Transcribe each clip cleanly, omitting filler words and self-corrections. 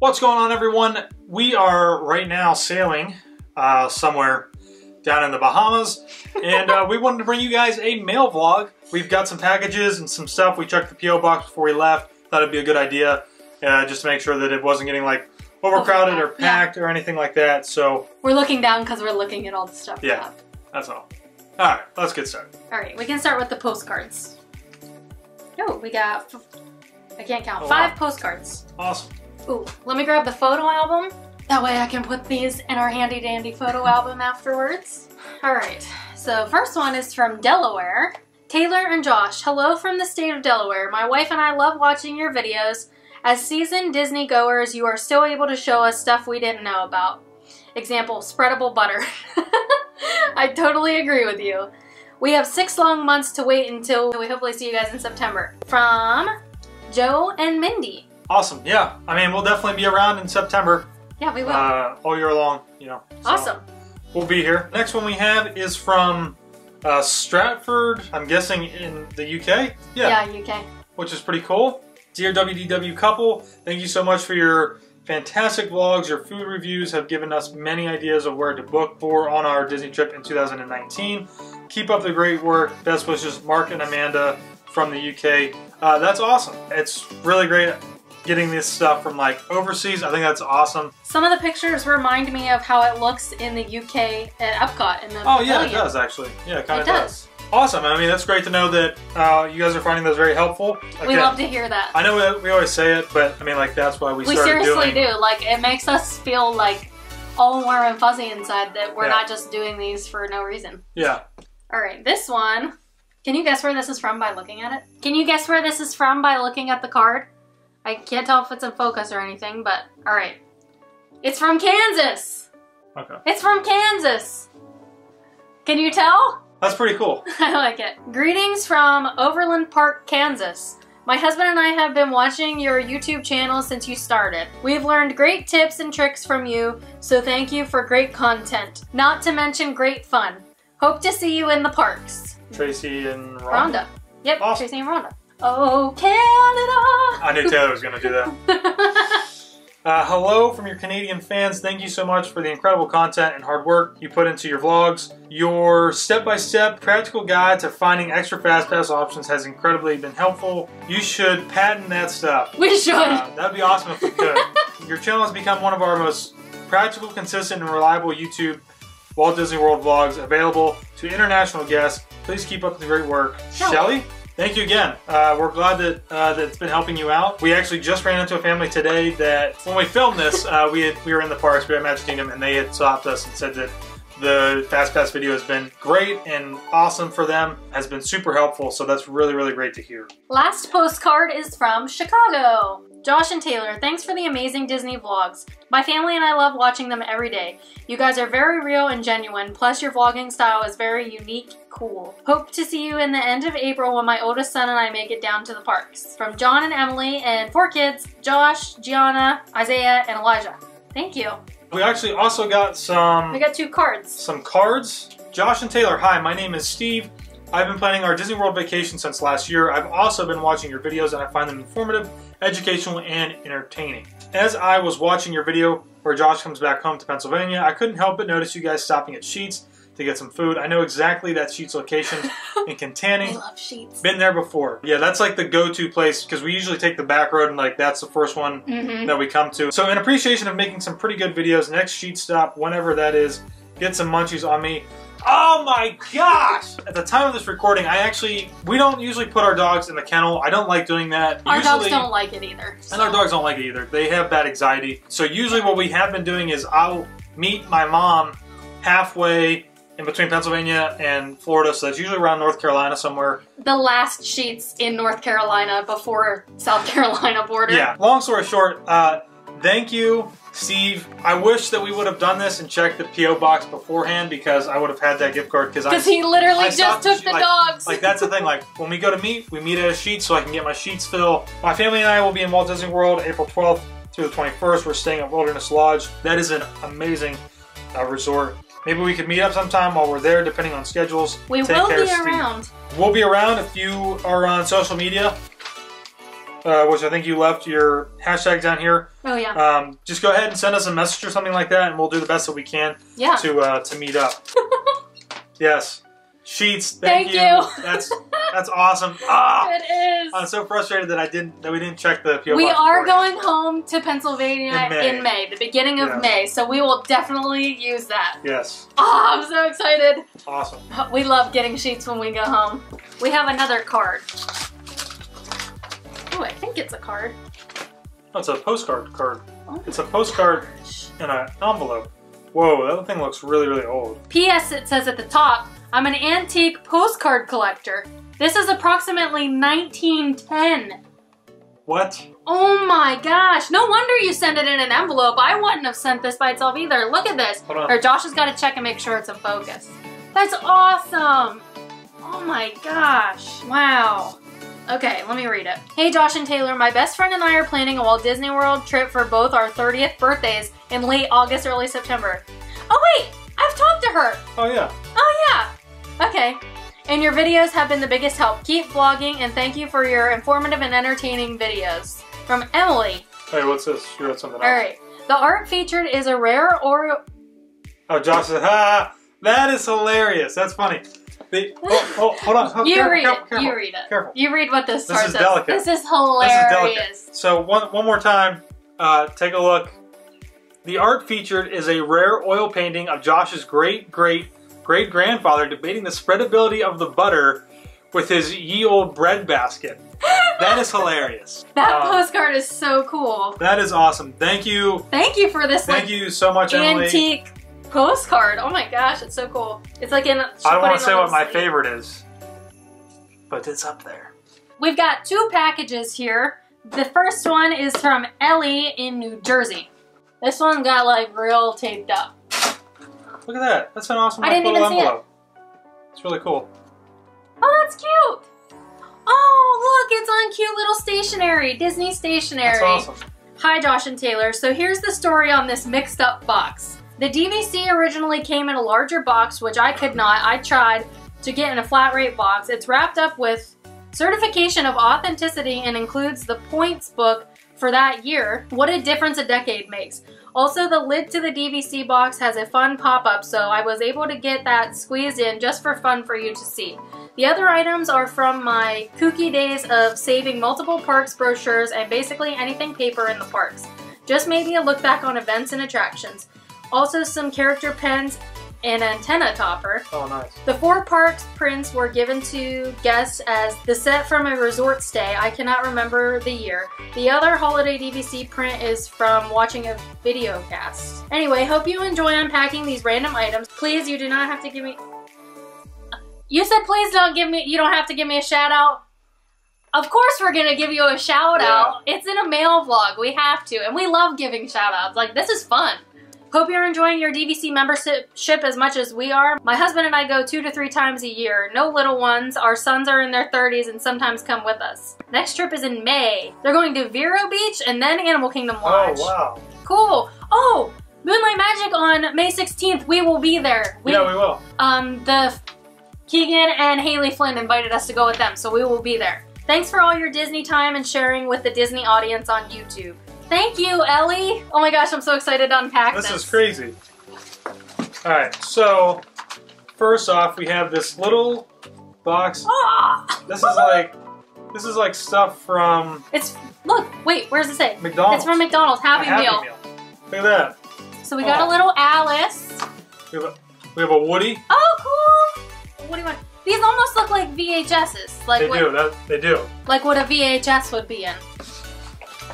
What's going on, everyone? We are right now sailing somewhere down in the Bahamas, and we wanted to bring you guys a mail vlog. We've got some packages and some stuff. We checked the P.O. box before we left. Thought it'd be a good idea just to make sure that it wasn't getting like overcrowded or packed or anything like that. So we're looking down because we're looking at all the stuff. Yeah, that's all. All right, let's get started. All right, we can start with the postcards. Oh, we got, I can't count, 5 wow. postcards. Awesome. Ooh, let me grab the photo album. That way I can put these in our handy dandy photo album afterwards. All right, so first one is from Delaware. Taylor and Josh, hello from the state of Delaware. My wife and I love watching your videos. As seasoned Disney goers, you are still able to show us stuff we didn't know about. Example, spreadable butter. I totally agree with you. We have 6 long months to wait until we hopefully see you guys in September. From Joe and Mindy. Awesome, yeah. I mean, we'll definitely be around in September. Yeah, we will. All year long, you know. So awesome. We'll be here. Next one we have is from Stratford, I'm guessing in the UK? Yeah, UK. Which is pretty cool. Dear WDW Couple, thank you so much for your fantastic vlogs. Your food reviews have given us many ideas of where to book for on our Disney trip in 2019. Keep up the great work. Best wishes, Mark and Amanda from the UK. That's awesome. It's really great getting this stuff from like overseas. I think that's awesome. Some of the pictures remind me of how it looks in the UK at Epcot in the pavilion. Yeah, it does actually. Yeah, it kind of does. Awesome. I mean, that's great to know that you guys are finding those very helpful. Again, we love to hear that. I know we always say it, but I mean, like, that's why we started doing it. We seriously do. Like, it makes us feel like all warm and fuzzy inside that we're not just doing these for no reason. Yeah. All right, this one. Can you guess where this is from by looking at it? Can you guess where this is from by looking at the card? I can't tell if it's in focus or anything, but all right. It's from Kansas. Okay. It's from Kansas. Can you tell? That's pretty cool. I like it. Greetings from Overland Park, Kansas. My husband and I have been watching your YouTube channel since you started. We've learned great tips and tricks from you, so thank you for great content. Not to mention great fun. Hope to see you in the parks. Tracy and Rhonda. Yep, awesome. Tracy and Rhonda. Oh, Canada! I knew Taylor was going to do that. Hello from your Canadian fans. Thank you so much for the incredible content and hard work you put into your vlogs. Your step-by-step practical guide to finding extra FastPass options has incredibly been helpful. You should patent that stuff. We should. That'd be awesome if we could. Your channel has become one of our most practical, consistent, and reliable YouTube Walt Disney World vlogs available to international guests. Please keep up the great work. Shelly? Thank you again. We're glad that it's been helping you out. We actually just ran into a family today that, when we filmed this, we were in the parks, we were at Magic Kingdom, and they had stopped us and said that the FastPass video has been great and awesome for them, has been super helpful, so that's really, really great to hear. Last postcard is from Chicago. Josh and Taylor, thanks for the amazing Disney vlogs. My family and I love watching them every day. You guys are very real and genuine, plus your vlogging style is very unique, cool. Hope to see you in the end of April when my oldest son and I make it down to the parks. From John and Emily and 4 kids, Josh, Gianna, Isaiah, and Elijah. Thank you. We actually also got some... We got 2 cards. Some cards. Josh and Taylor, hi, my name is Steve. I've been planning our Disney World vacation since last year. I've also been watching your videos and I find them informative, educational, and entertaining. As I was watching your video where Josh comes back home to Pennsylvania, I couldn't help but notice you guys stopping at Sheetz to get some food. I know exactly that Sheetz location in Cantanning. I love Sheetz. Been there before. Yeah, that's like the go-to place because we usually take the back road and like that's the first one that we come to. So in appreciation of making some pretty good videos, next Sheetz stop, whenever that is, get some munchies on me. Oh my gosh! At the time of this recording, we don't usually put our dogs in the kennel. I don't like doing that. Our dogs don't like it either. So. And our dogs don't like it either. They have bad anxiety. So usually what we have been doing is I'll meet my mom halfway in between Pennsylvania and Florida, so that's usually around North Carolina somewhere. The last Sheetz in North Carolina before South Carolina border. Yeah. Long story short, thank you, Steve. I wish that we would have done this and checked the P.O. box beforehand because I would have had that gift card. Because he literally just took the dogs. Like, that's the thing. Like, when we go to meet, we meet at a Sheetz so I can get my Sheetz fill. My family and I will be in Walt Disney World April 12th through the 21st. We're staying at Wilderness Lodge. That is an amazing resort. Maybe we could meet up sometime while we're there, depending on schedules. We will be around. We'll be around if you are on social media. which I think you left your hashtag down here. Oh yeah. Just go ahead and send us a message or something like that, and we'll do the best that we can. Yeah. To meet up. Yes. Sheets. Thank you. That's awesome. Ah, it is. I'm so frustrated that we didn't check the PO box. We are going home to Pennsylvania in May, the beginning of May, so we will definitely use that. Yes. Oh, I'm so excited. Awesome. We love getting sheets when we go home. We have another card. Oh, I think it's a card. Oh, it's a postcard card. Oh, it's a postcard in an envelope. Whoa, that thing looks really, really old. P.S. It says at the top, I'm an antique postcard collector. This is approximately 1910. What? Oh my gosh. No wonder you sent it in an envelope. I wouldn't have sent this by itself either. Look at this. Hold on. Or Josh has got to check and make sure it's in focus. That's awesome. Oh my gosh. Wow. Okay, let me read it. Hey Josh and Taylor, my best friend and I are planning a Walt Disney World trip for both our 30th birthdays in late August, early September. Oh wait, I've talked to her. Oh yeah. Oh yeah. Okay. And your videos have been the biggest help. Keep vlogging and thank you for your informative and entertaining videos. From Emily. Hey, what's this? You wrote something else. Alright. The art featured is a rare Oreo... Oh, Josh said, ha! That is hilarious. That's funny. Hold on. Oh, You read it. Careful. You read what this starts This is delicate. This is hilarious. This is delicate. So one more time, take a look. The art featured is a rare oil painting of Josh's great-great-great-grandfather debating the spreadability of the butter with his ye old bread basket. That is hilarious. That postcard is so cool. That is awesome. Thank you. Thank you for this. Thank you so much, Emily. Antique postcard. Oh my gosh, it's so cool. It's like in. I don't want to say what my favorite is, but it's up there. We've got 2 packages here. The first one is from Ellie in New Jersey. This one got like real taped up. Look at that. That's an awesome I didn't little even see envelope. It's really cool. Oh, that's cute. Oh, look, it's on cute little stationery. Disney stationery. That's awesome. Hi, Josh and Taylor. So here's the story on this mixed up box. The DVC originally came in a larger box, which I could not. I tried to get in a flat rate box. It's wrapped up with certification of authenticity and includes the points book for that year. What a difference a decade makes. Also, the lid to the DVC box has a fun pop-up, so I was able to get that squeezed in just for fun for you to see. The other items are from my kooky days of saving multiple parks brochures and basically anything paper in the parks. Just maybe a look back on events and attractions. Also some character pens and antenna topper. Oh, nice. The 4 parks prints were given to guests as the set from a resort stay. I cannot remember the year. The other holiday DVC print is from watching a video cast. Anyway, hope you enjoy unpacking these random items. Please, you do not have to give me... You said please don't give me... You don't have to give me a shout out. Of course we're gonna give you a shout out. It's in a mail vlog. We have to. And we love giving shout outs. Like, this is fun. Hope you're enjoying your DVC membership as much as we are. My husband and I go 2 to 3 times a year. No little ones. Our sons are in their 30s and sometimes come with us. Next trip is in May. They're going to Vero Beach and then Animal Kingdom Lodge. Oh, wow. Cool. Oh, Moonlight Magic on May 16th. We will be there. Yeah, we will. Keegan and Haley Flynn invited us to go with them, so we will be there. Thanks for all your Disney time and sharing with the Disney audience on YouTube. Thank you, Ellie. Oh my gosh, I'm so excited to unpack this. This is crazy. All right, so first off, we have this little box. Ah! This is like stuff from. Look, wait, where's it say? McDonald's. It's from McDonald's Happy Meal. Look at that. So we got a little Alice. We have a Woody. Oh, cool. What do you want? These almost look like VHSs. Like they do. Like what a VHS would be in.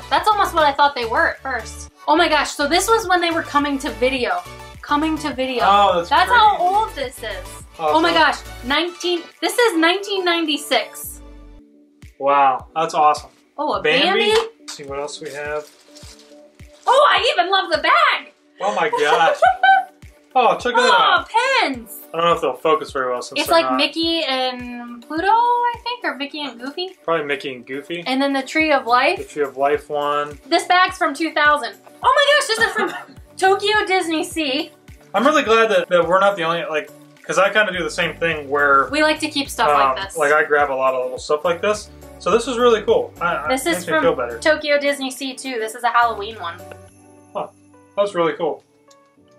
That's almost what I thought they were at first. Oh my gosh, so this was when they were coming to video. Coming to video. Oh, that's crazy. How old this is. Oh my gosh, this is 1996. Wow, that's awesome. Oh, a Bambi? Let's see what else we have. Oh, I even love the bag. Oh my gosh. Oh, check that out. Oh, pens. I don't know if they'll focus very well since it's like Mickey and Pluto, I think, or Mickey and Goofy. Probably Mickey and Goofy. And then the Tree of Life. The Tree of Life one. This bag's from 2000. Oh my gosh, this is from Tokyo Disney Sea. I'm really glad that we're not the only, because I kind of do the same thing where... We like to keep stuff like this. Like I grab a lot of little stuff like this. So this is really cool. This is from Tokyo Disney Sea too. This is a Halloween one. Huh. That's really cool.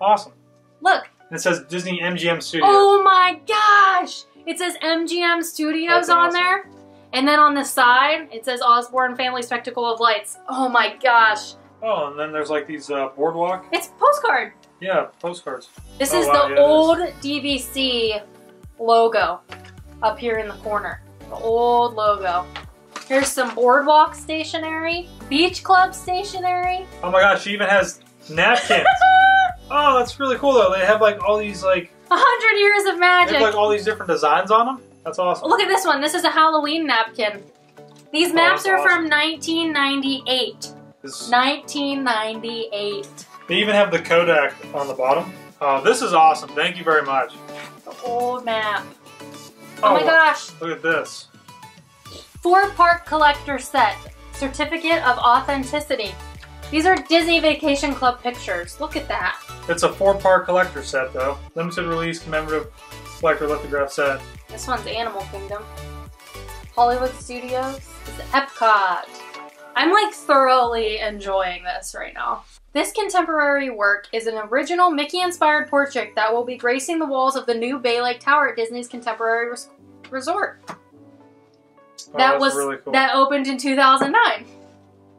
Awesome. Look. It says Disney MGM Studios. Oh my gosh! It says MGM Studios on there. And then on the side, it says Osborne Family Spectacle of Lights. Oh my gosh. Oh, and then there's like these boardwalk. It's postcard. Yeah, postcards. This is the old DVC logo up here in the corner. The old logo. Here's some boardwalk stationery, beach club stationery. Oh my gosh, she even has napkins. Oh, that's really cool though. They have like all these like 100 years of magic. They have like all these different designs on them. That's awesome. Look at this one. This is a Halloween napkin. These maps are from 1998. 1998. They even have the Kodak on the bottom. Oh, this is awesome. Thank you very much. The old map. Oh my gosh. Look at this. 4-part collector set. Certificate of authenticity. These are Disney Vacation Club pictures. Look at that. It's a 4-part collector set though. Limited release commemorative collector lithograph set. This one's Animal Kingdom. Hollywood Studios. This is Epcot. I'm like thoroughly enjoying this right now. This contemporary work is an original Mickey-inspired portrait that will be gracing the walls of the new Bay Lake Tower at Disney's Contemporary Resort. Oh, really cool. That opened in 2009.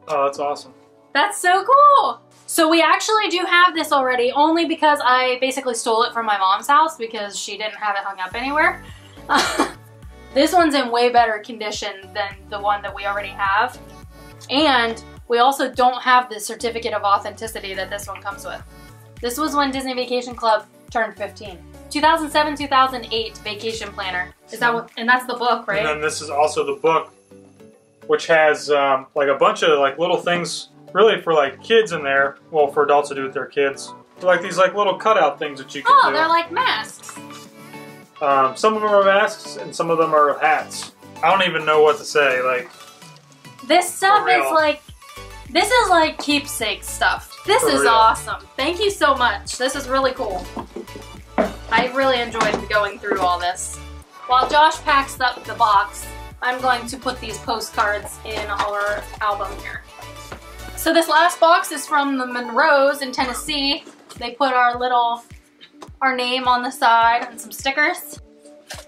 Oh, that's awesome. That's so cool. So we actually do have this already, only because I basically stole it from my mom's house because she didn't have it hung up anywhere. This one's in way better condition than the one that we already have. And we also don't have the certificate of authenticity that this one comes with. This was when Disney Vacation Club turned 15. 2007-2008 Vacation Planner. Is that what? And that's the book, right? And then this is also the book, which has like a bunch of like little things, really for like kids in there. Well, for adults to do with their kids. They're like these like little cutout things that you can do. Oh, they're like masks. Some of them are masks and some of them are hats. I don't even know what to say. Like this stuff is like. This is like keepsake stuff. This is awesome. Thank you so much. This is really cool. I really enjoyed going through all this. While Josh packs up the box, I'm going to put these postcards in our album here. So this last box is from the Monroes in Tennessee. They put our name on the side and some stickers.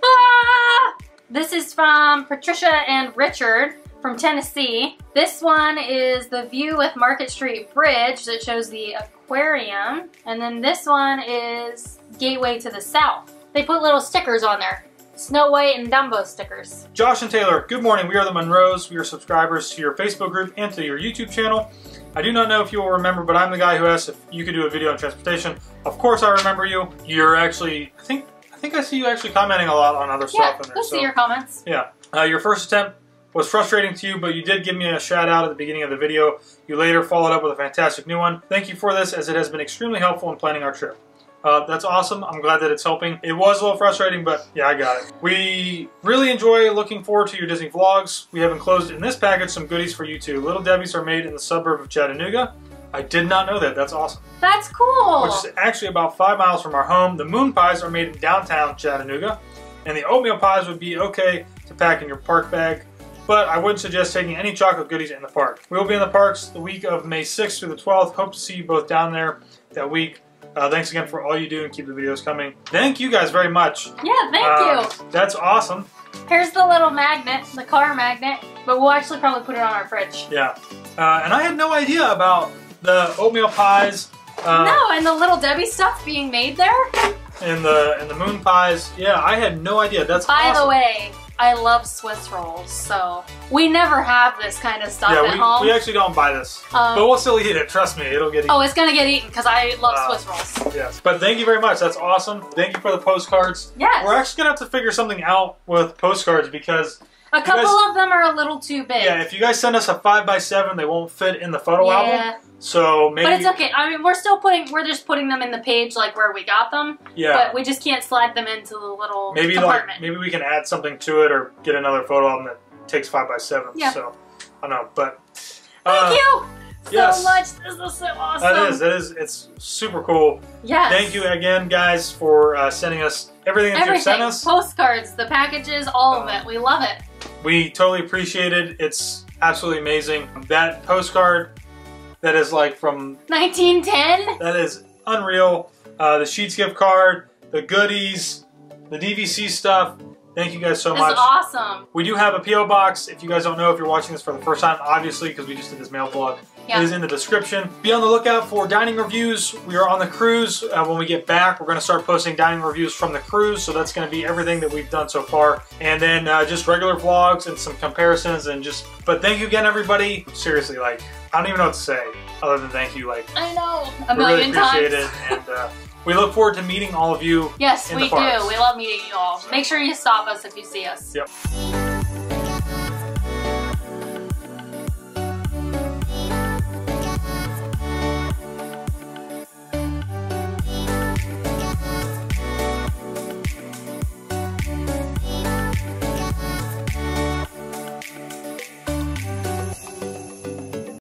Ah! This is from Patricia and Richard from Tennessee. This one is the view with Market Street Bridge that shows the aquarium. And then this one is Gateway to the South. They put little stickers on there. Snow White and Dumbo stickers. Josh and Taylor, good morning. We are the Monroes. We are subscribers to your Facebook group and to your YouTube channel. I do not know if you will remember, but I'm the guy who asked if you could do a video on transportation. Of course I remember you. You're actually, I think I see you actually commenting a lot on other stuff in there. Yeah, see your comments. Yeah. Your first attempt was frustrating to you, but you did give me a shout out at the beginning of the video. You later followed up with a fantastic new one. Thank you for this, as it has been extremely helpful in planning our trip. That's awesome. I'm glad that it's helping. It was a little frustrating, but yeah, I got it. We really enjoy looking forward to your Disney vlogs. We have enclosed in this package some goodies for you too. Little Debbie's are made in the suburb of Chattanooga. I did not know that. That's awesome. That's cool. Which is actually about 5 miles from our home. The moon pies are made in downtown Chattanooga. And the oatmeal pies would be okay to pack in your park bag, but I wouldn't suggest taking any chocolate goodies in the park. We will be in the parks the week of May 6th through the 12th. Hope to see you both down there that week. Thanks again for all you do and keep the videos coming. Thank you guys very much. Yeah, thank you. That's awesome. Here's the little magnet, the car magnet, but we'll actually probably put it on our fridge. Yeah. And I had no idea about the oatmeal pies. No, and the Little Debbie stuff being made there. And the moon pies. Yeah, I had no idea. That's awesome. By the way, I love Swiss rolls, so we never have this kind of stuff at home. We actually don't buy this, but we'll still eat it. Trust me, it'll get eaten. Oh, it's gonna get eaten because I love Swiss rolls. Yes, but thank you very much. That's awesome. Thank you for the postcards. Yes. We're actually gonna have to figure something out with postcards because a couple of them are a little too big. Yeah, if you guys send us a 5x7, they won't fit in the photo album. So maybe. But it's okay. I mean, we're just putting them in the page like where we got them. Yeah. But we just can't slide them into the little compartment. Maybe we can add something to it or get another photo album that takes 5x7. Yeah. So I don't know, but. Thank you so much. This is so awesome. That is. It's super cool. Yes. Thank you again, guys, for sending us everything that you've sent us. Postcards, the packages, all of it. We love it. We totally appreciate it. It's absolutely amazing. That postcard that is like from 1910. That is unreal. The Sheets gift card, the goodies, the DVC stuff. Thank you guys so much. This is awesome. We do have a P.O. box. If you guys don't know, if you're watching this for the first time, obviously, because we just did this mail vlog, it is in the description. Be on the lookout for dining reviews. We are on the cruise. When we get back, we're going to start posting dining reviews from the cruise. So that's going to be everything that we've done so far. And then just regular vlogs and some comparisons and just... But thank you again, everybody. Seriously, like, I don't even know what to say other than thank you. Like, I know. We really appreciate it. And we look forward to meeting all of you. Yes, in we the parks. do. We love meeting you all. Make sure you stop us if you see us. Yep.